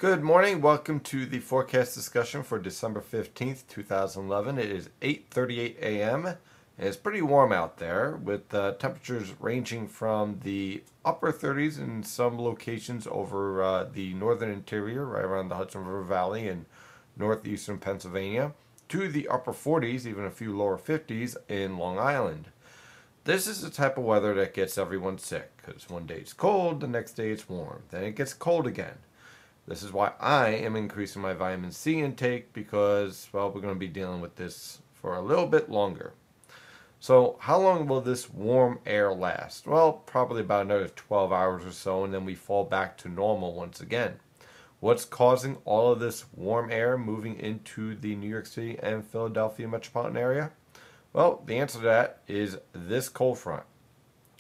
Good morning. Welcome to the forecast discussion for December 15th, 2011. It is 8:38 a.m. and it's pretty warm out there with temperatures ranging from the upper 30s in some locations over the northern interior, right around the Hudson River Valley and northeastern Pennsylvania, to the upper 40s, even a few lower 50s in Long Island. This is the type of weather that gets everyone sick because one day it's cold, the next day it's warm, then it gets cold again. This is why I am increasing my vitamin C intake because, well, we're going to be dealing with this for a little bit longer. So how long will this warm air last? Well, probably about another 12 hours or so, and then we fall back to normal once again. What's causing all of this warm air moving into the New York City and Philadelphia metropolitan area? Well, the answer to that is this cold front.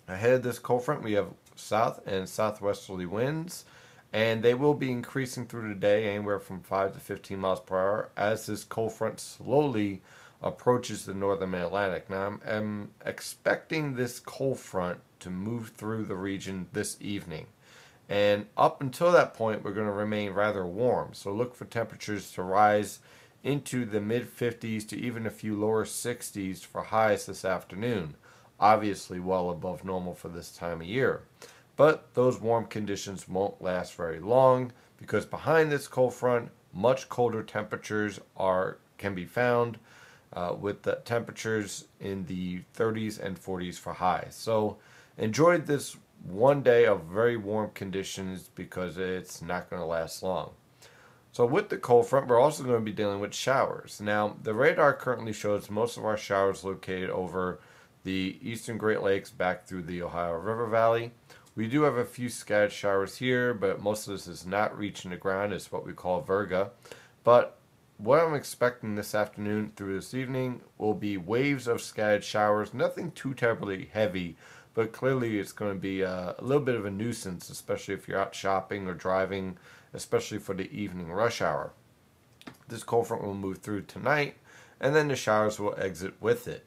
Ahead of this cold front, we have south and southwesterly winds, and they will be increasing through the day anywhere from 5 to 15 miles per hour as this cold front slowly approaches the northern Atlantic. Now, I'm expecting this cold front to move through the region this evening. And up until that point, we're going to remain rather warm. So look for temperatures to rise into the mid 50s to even a few lower 60s for highs this afternoon. Obviously well above normal for this time of year. But those warm conditions won't last very long because behind this cold front, much colder temperatures can be found with the temperatures in the 30s and 40s for highs. So enjoy this one day of very warm conditions because it's not going to last long. So with the cold front, we're also going to be dealing with showers. Now, the radar currently shows most of our showers located over the eastern Great Lakes back through the Ohio River Valley. We do have a few scattered showers here, but most of this is not reaching the ground. It's what we call virga. But what I'm expecting this afternoon through this evening will be waves of scattered showers. Nothing too terribly heavy, but clearly it's going to be a little bit of a nuisance, especially if you're out shopping or driving, especially for the evening rush hour. This cold front will move through tonight, and then the showers will exit with it.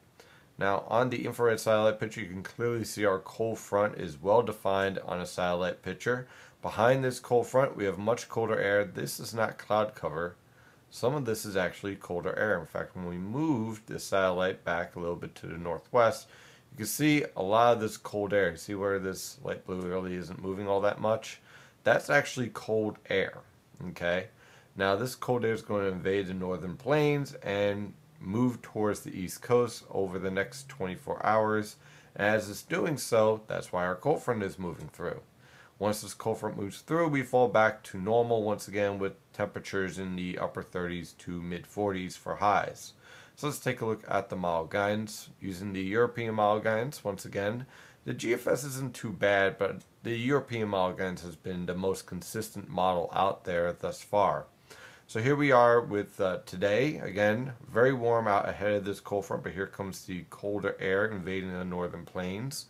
Now, on the infrared satellite picture, you can clearly see our cold front is well defined on a satellite picture. Behind this cold front, we have much colder air. This is not cloud cover. Some of this is actually colder air. In fact, when we move the satellite back a little bit to the northwest, you can see a lot of this cold air. You see where this light blue really isn't moving all that much? That's actually cold air, okay? Now, this cold air is going to invade the northern plains and move towards the east coast over the next 24 hours. As it's doing so, that's why our cold front is moving through. Once this cold front moves through, we fall back to normal once again with temperatures in the upper 30s to mid 40s for highs. So let's take a look at the model guidance. Using the European model guidance, once again, the GFS isn't too bad, but the European model guidance has been the most consistent model out there thus far. So here we are with today, again, very warm out ahead of this cold front, but here comes the colder air invading the northern plains.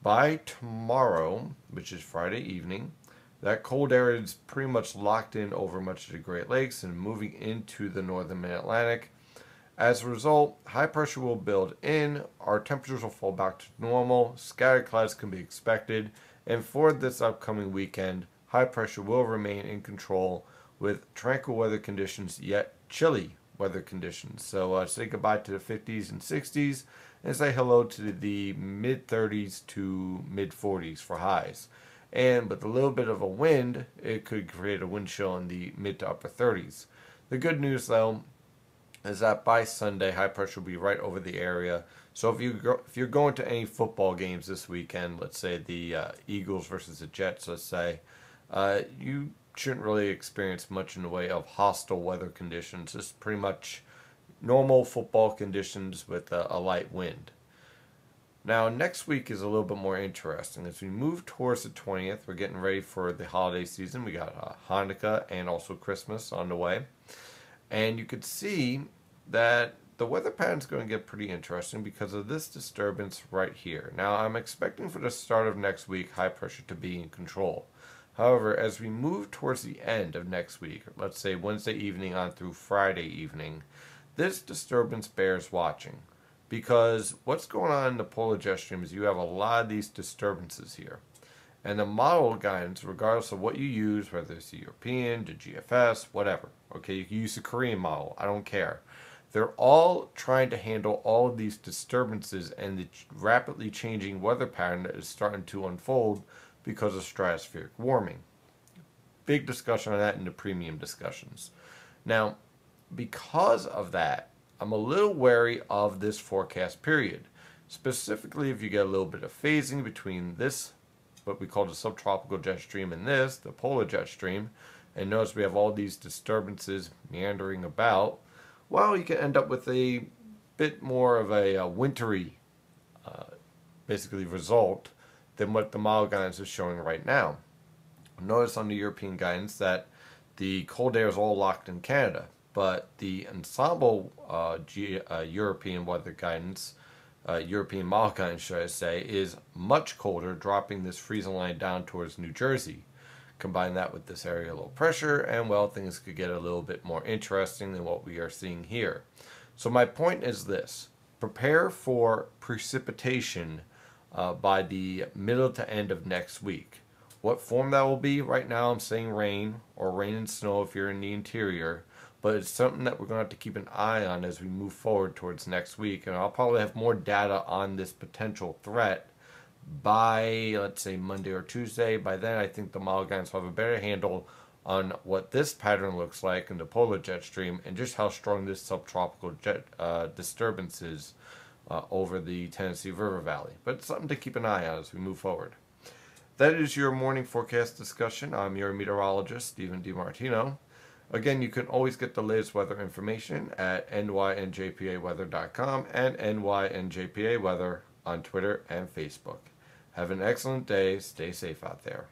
By tomorrow, which is Friday evening, that cold air is pretty much locked in over much of the Great Lakes and moving into the northern mid-Atlantic. As a result, high pressure will build in, our temperatures will fall back to normal, scattered clouds can be expected, and for this upcoming weekend, high pressure will remain in control with tranquil weather conditions, yet chilly weather conditions. So say goodbye to the 50s and 60s and say hello to the mid 30s to mid 40s for highs. And with a little bit of a wind, it could create a wind chill in the mid to upper 30s. The good news though is that by Sunday, high pressure will be right over the area. So if you're going to any football games this weekend, let's say the Eagles versus the Jets, let's say, you shouldn't really experience much in the way of hostile weather conditions. It's pretty much normal football conditions with a light wind. Now, next week is a little bit more interesting. As we move towards the 20th, we're getting ready for the holiday season. We got Hanukkah and also Christmas on the way. And you could see that the weather pattern is going to get pretty interesting because of this disturbance right here. Now, I'm expecting for the start of next week, high pressure to be in control. However, as we move towards the end of next week, let's say Wednesday evening on through Friday evening, this disturbance bears watching. Because what's going on in the polar jet stream is you have a lot of these disturbances here. And the model guidance, regardless of what you use, whether it's the European, the GFS, whatever. Okay, you can use the Korean model. I don't care. They're all trying to handle all of these disturbances and the rapidly changing weather pattern that is starting to unfold because of stratospheric warming. Big discussion on that in the premium discussions. Now, because of that, I'm a little wary of this forecast period. Specifically, if you get a little bit of phasing between this, what we call the subtropical jet stream, and this, the polar jet stream, and notice we have all these disturbances meandering about, well, you can end up with a bit more of a wintry, basically, result than what the model guidance is showing right now. Notice on the European guidance that the cold air is all locked in Canada, but the ensemble European weather guidance, European model guidance, should I say, is much colder, dropping this freezing line down towards New Jersey. Combine that with this area low pressure, and well, things could get a little bit more interesting than what we are seeing here. So my point is this: prepare for precipitation by the middle to end of next week. What form that will be, right now I'm saying rain, or rain and snow if you're in the interior, but it's something that we're going to have to keep an eye on as we move forward towards next week, and I'll probably have more data on this potential threat by, let's say, Monday or Tuesday. By then, I think the model guidance will have a better handle on what this pattern looks like in the polar jet stream and just how strong this subtropical jet disturbance is over the Tennessee River Valley. But it's something to keep an eye on as we move forward. That is your morning forecast discussion. I'm your meteorologist, Stephen DiMartino. Again, you can always get the latest weather information at nynjpaweather.com and nynjpaweather on Twitter and Facebook. Have an excellent day. Stay safe out there.